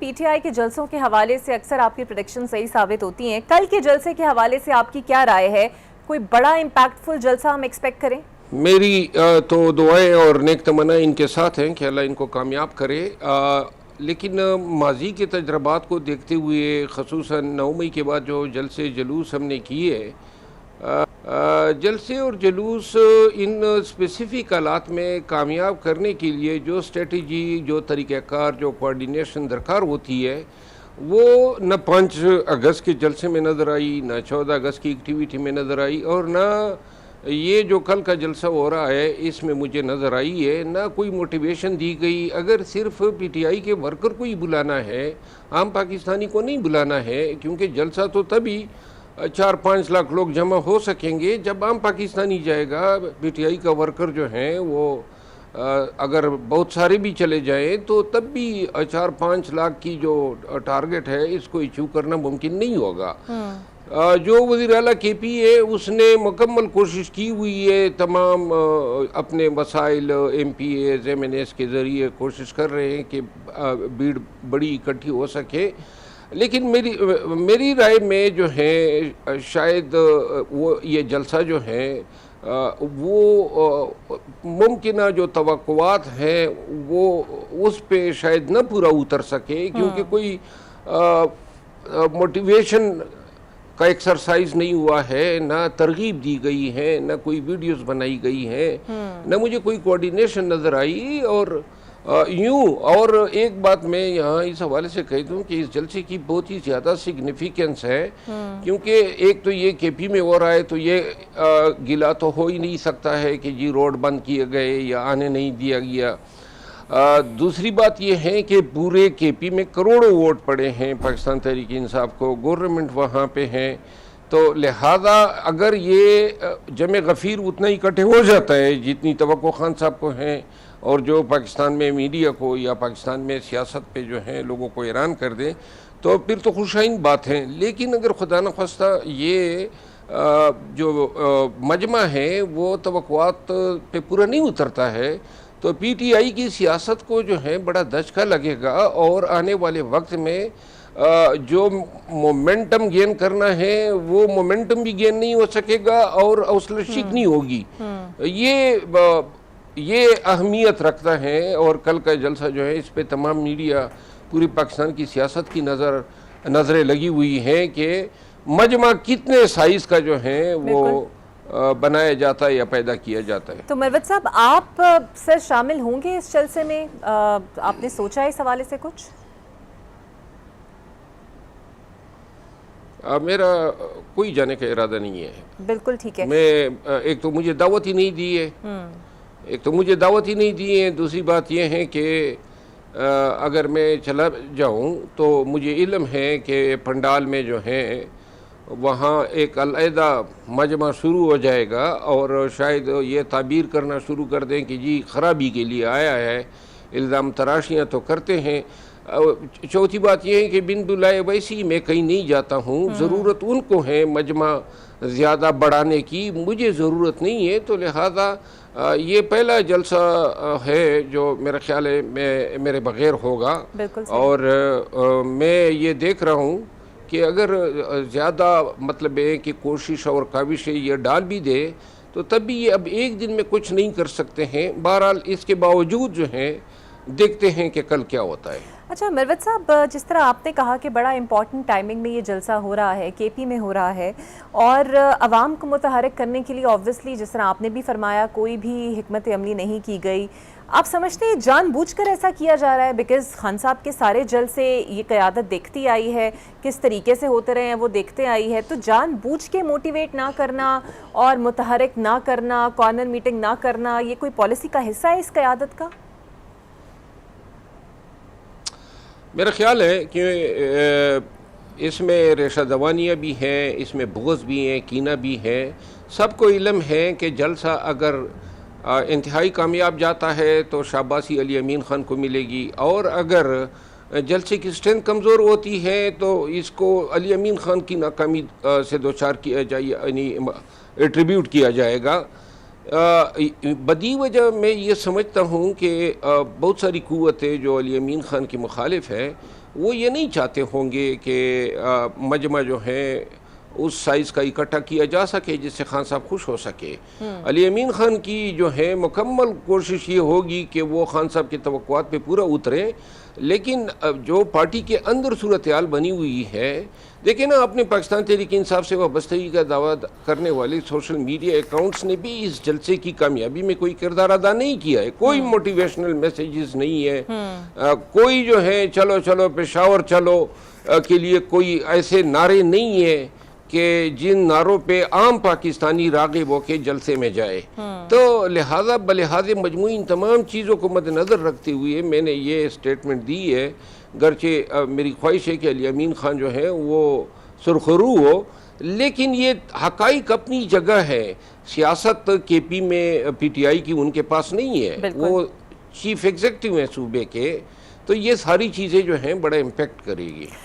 P T I کے جلسوں کے حوالے سے اکثر آپ کی پریڈکشن صحیح ثابت ہوتی ہیں. کل کے جلسے کے حوالے سے آپ کی کیا رائے ہے؟ کوئی بڑا امپیکٹفل جلسہ ہم ایکسپیکٹ کریں؟ میری تو دعائیں اور نیک تمنائیں ان کے ساتھ ہیں کہ اللہ ان کو کامیاب کرے. لیکن ماضی کے تجربات کو دیکھتے ہوئے خصوصاً 9 مئی کے بعد جو جلسے جلوس ہم نے کیے، جلسے اور جلوس ان اسپیسیفک حالات میں کامیاب کرنے کے لیے جو اسٹریٹجی، جو طریقہ کار، جو کوارڈینیشن درکار ہوتی ہے، وہ نہ 5 اگست کے جلسے میں نظر آئی، نہ 14 اگست کی ایکٹیویٹی میں نظر آئی، اور نہ یہ جو کل کا جلسہ ہو رہا ہے اس میں مجھے نظر آئی ہے. نہ کوئی موٹیویشن دی گئی. اگر صرف پی ٹی آئی کے ورکر کو ہی بلانا ہے، عام پاکستانی کو نہیں بلانا ہے، کیونکہ جلسہ تو تبھی 4-5 لاکھ لوگ جمع ہو سکیں گے جب عام پاکستانی جائے گا. پی ٹی آئی کا ورکر جو ہیں وہ اگر بہت سارے بھی چلے جائیں تو تب بھی 4-5 لاکھ کی جو ٹارگٹ ہے اس کو ایچیو کرنا ممکن نہیں ہوگا. جو وزیر اعلیٰ کے پی ہے اس نے مکمل کوشش کی ہوئی ہے، تمام اپنے مسائل M P As M N As کے ذریعے کوشش کر رہے ہیں کہ بھیڑ بڑی اکٹھی ہو سکے. لیکن میری رائے میں جو ہے شاید وہ یہ جلسہ جو ہے وہ ممکنہ جو توقعات ہیں وہ اس پہ شاید نہ پورا اتر سکے، کیونکہ کوئی موٹیویشن کا ایکسرسائز نہیں ہوا ہے، نہ ترغیب دی گئی ہے، نہ کوئی ویڈیوز بنائی گئی ہیں، نہ مجھے کوئی کوارڈینیشن نظر آئی. اور ایک بات میں یہاں اس حوالے سے کہہ دوں کہ اس جلسے کی بہت ہی زیادہ سگنیفیکنس ہے، کیونکہ ایک تو یہ کے پی میں ہو رہا ہے تو یہ گلا تو ہو ہی نہیں سکتا ہے کہ جی روڈ بند کیے گئے یا آنے نہیں دیا گیا. دوسری بات یہ ہے کہ پورے کے پی میں کروڑوں ووٹ پڑے ہیں پاکستان تحریک انصاف کو، گورنمنٹ وہاں پہ ہیں، تو لہذا اگر یہ جمع غفیر اتنا اکٹھے ہو جاتا ہے جتنی توقع خان صاحب کو ہیں، اور جو پاکستان میں میڈیا کو یا پاکستان میں سیاست پہ جو ہیں لوگوں کو حیران کر دیں، تو پھر تو خوشائن بات ہے. لیکن اگر خدا نخواستہ یہ جو مجمع ہے وہ توقعات پہ پورا نہیں اترتا ہے تو پی ٹی آئی کی سیاست کو جو ہے بڑا دھچکا لگے گا، اور آنے والے وقت میں جو مومنٹم گین کرنا ہے وہ مومنٹم بھی گین نہیں ہو سکے گا اور حوصلہ شکنی ہوگی. یہ اہمیت رکھتا ہے. اور کل کا جلسہ جو ہے اس پہ تمام میڈیا، پوری پاکستان کی سیاست کی نظریں لگی ہوئی ہیں کہ مجمع کتنے سائز کا جو ہے وہ بنایا جاتا ہے یا پیدا کیا جاتا ہے. تو مروت صاحب، آپ سر شامل ہوں گے اس جلسے میں؟ آپ نے سوچا ہے اس حوالے سے کچھ؟ میرا کوئی جانے کا ارادہ نہیں ہے. بالکل ٹھیک ہے. ایک تو مجھے دعوت ہی نہیں دی ہے، دوسری بات یہ ہے کہ اگر میں چلا جاؤں تو مجھے علم ہے کہ پنڈال میں جو ہے وہاں ایک علیحدہ مجمع شروع ہو جائے گا، اور شاید یہ تعبیر کرنا شروع کر دیں کہ جی خرابی کے لیے آیا ہے، الزام تراشیاں تو کرتے ہیں. چوتھی بات یہ ہے کہ بن بلائے ویسی میں کہیں نہیں جاتا ہوں. ضرورت ان کو ہے مجمع زیادہ بڑھانے کی، مجھے ضرورت نہیں ہے. تو لہذا یہ پہلا جلسہ ہے جو میرا خیال ہے میرے بغیر ہوگا. اور میں یہ دیکھ رہا ہوں کہ اگر زیادہ مطلب ہے کہ کوشش اور کاوشیں یہ ڈال بھی دے تو تب بھی یہ اب ایک دن میں کچھ نہیں کر سکتے ہیں. بہرحال اس کے باوجود جو ہے دیکھتے ہیں کہ کل کیا ہوتا ہے. اچھا مروت صاحب، جس طرح آپ نے کہا کہ بڑا امپورٹنٹ ٹائمنگ میں یہ جلسہ ہو رہا ہے، کے پی میں ہو رہا ہے، اور عوام کو متحرک کرنے کے لیے آبویسلی جس طرح آپ نے بھی فرمایا کوئی بھی حکمت عملی نہیں کی گئی، آپ سمجھتے ہیں جان بوجھ کر ایسا کیا جا رہا ہے؟ بیکاز خان صاحب کے سارے جلسے یہ قیادت دیکھتی آئی ہے، کس طریقے سے ہوتے رہے ہیں وہ دیکھتے آئی ہے. تو جان بوجھ کے موٹیویٹ نہ کرنا اور متحرک نہ کرنا، کارنر میٹنگ نہ کرنا، یہ کوئی پالیسی کا حصہ ہے اس قیادت کا؟ میرا خیال ہے کہ اس میں ریشہ دوانیاں بھی ہیں، اس میں بغض بھی ہیں، کینہ بھی ہے. سب کو علم ہے کہ جلسہ اگر انتہائی کامیاب جاتا ہے تو شاباشی علی امین خان کو ملے گی، اور اگر جلسے کی اسٹرینتھ کمزور ہوتی ہے تو اس کو علی امین خان کی ناکامی سے دوچار کیا جائے، یعنی ایٹریبیوٹ کیا جائے گا. بدی وجہ میں یہ سمجھتا ہوں کہ بہت ساری قوتیں جو علی امین خان کی مخالف ہے وہ یہ نہیں چاہتے ہوں گے کہ مجمع جو ہے اس سائز کا اکٹھا کیا جا سکے جس سے خان صاحب خوش ہو سکے. علی امین خان کی جو ہے مکمل کوشش یہ ہوگی کہ وہ خان صاحب کی توقعات پہ پورا اتریں، لیکن جو پارٹی کے اندر صورتحال بنی ہوئی ہے، دیکھیں نا، اپنے پاکستان تحریک انصاف سے وابستگی کا دعویٰ کرنے والے سوشل میڈیا اکاؤنٹس نے بھی اس جلسے کی کامیابی میں کوئی کردار ادا نہیں کیا ہے. کوئی موٹیویشنل میسیجز نہیں ہے، کوئی جو ہے چلو چلو پشاور چلو کے لیے کوئی ایسے نعرے نہیں ہیں کہ جن نعروں پہ عام پاکستانی راغب ہو کے جلسے میں جائے. تو لہٰذا بلحاظ مجموعی ان تمام چیزوں کو مد نظر رکھتے ہوئے میں نے یہ اسٹیٹمنٹ دی ہے، گرچہ میری خواہش ہے کہ علی امین خان جو ہے وہ سرخرو ہو، لیکن یہ حقائق اپنی جگہ ہے. سیاست کے پی میں پی ٹی آئی کی ان کے پاس نہیں ہے، وہ چیف ایگزیکٹو ہیں صوبے کے، تو یہ ساری چیزیں جو ہیں بڑا امپیکٹ کرے گی.